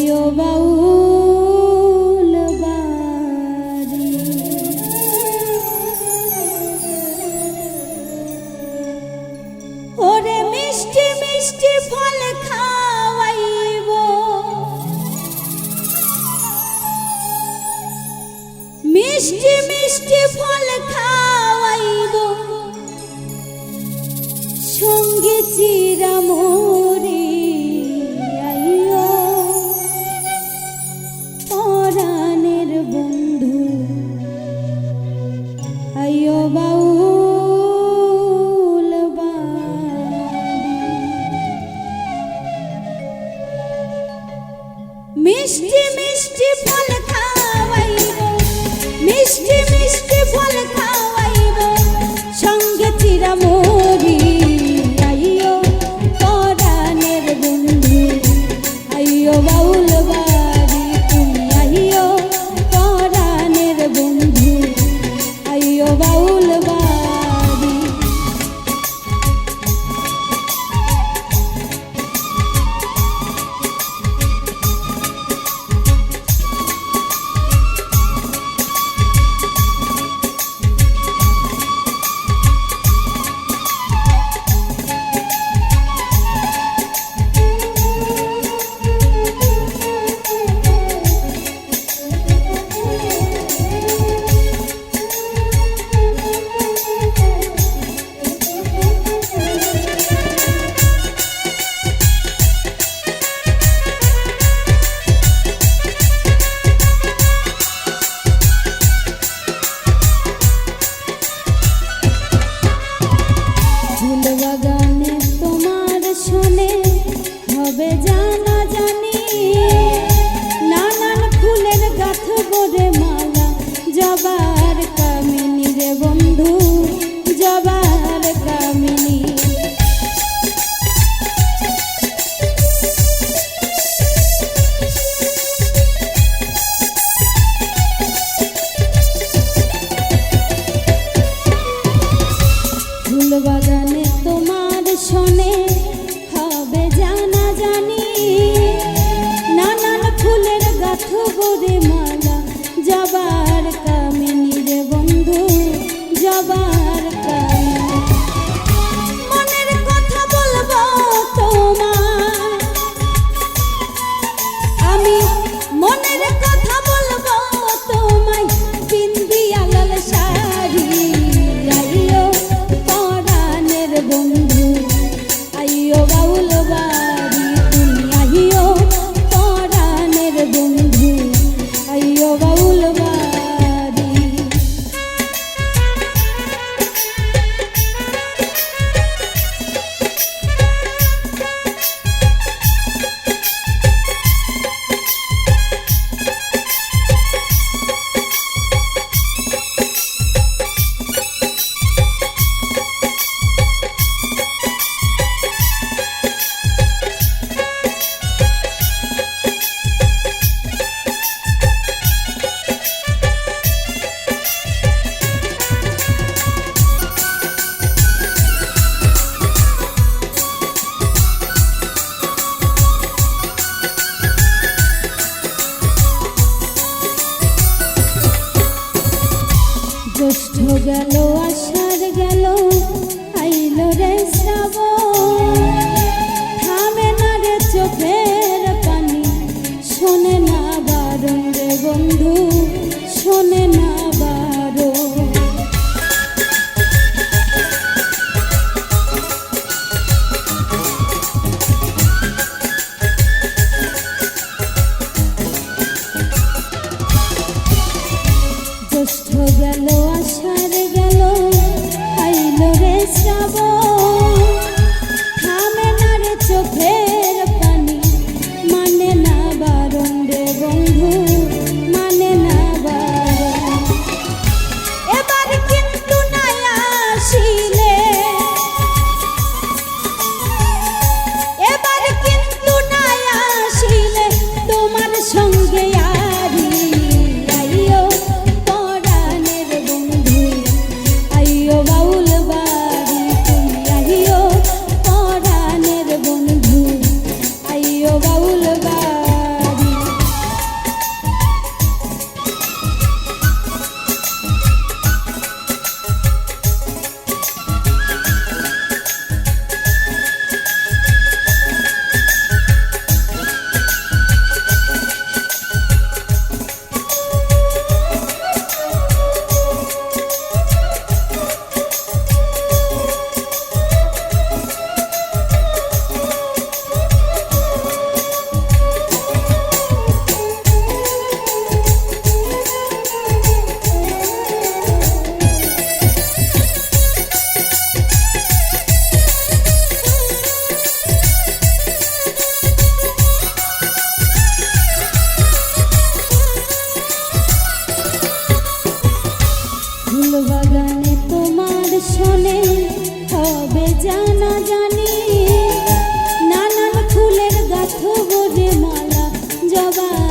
আইও বাউল বাড়ি। ওরে মিষ্টি মিষ্টি ফল খাওয়াইব, মিষ্টি মিষ্টি ফল খাওয়াইব, সঙ্গে চিরামরি আইও পরাণের বন্ধু আইও বাউল বাড়ি। মিষ্টি মিষ্টি ফল খাওয়াইব, মিষ্টি মিষ্টি ফল খাওয়াইব, সঙ্গে চিরামরি আইও পরাণের বন্ধু আইও বাউল বাড়ি। তুমি আইও পরাণের বন্ধু আইও বাউল বাড়ি। ফুলবাগানে তোমার শোনে হবে জানা জানি, নানান ফুলের গাঁথব রে মালা, জবার কামিনী রে বন্ধু জবার কামিনী। ফুলবাগানে তোমার শোনে হবে জানা জানি, নানান ফুলের গাঁথব রে মালা, জবার কামিনী রে বন্ধু জবার কামিনী। মনের কথা বলবো তোমার আমি, মনের কথা বলবো তোমায়, বিন্দিয়া লাল শাড়ি আইও পরাণের বন্ধু আইও বাউল বাড়ি। তুমি আইও পরাণের বন্ধু আইও বাউল বাড়ি। জ্যৈষ্ঠ গেল আষাঢ় গেল আইলো রে শ্রাবণ, থামে না রে চোখের পানি, শোনে না বারণ রে বন্ধু শোনে না বারণ। জ্যৈষ্ঠ গেল আষাঢ় গেল আইলো রে শ্রাবণ, জানা জানি নানান ফুলের গাথ ভরে মালা জবা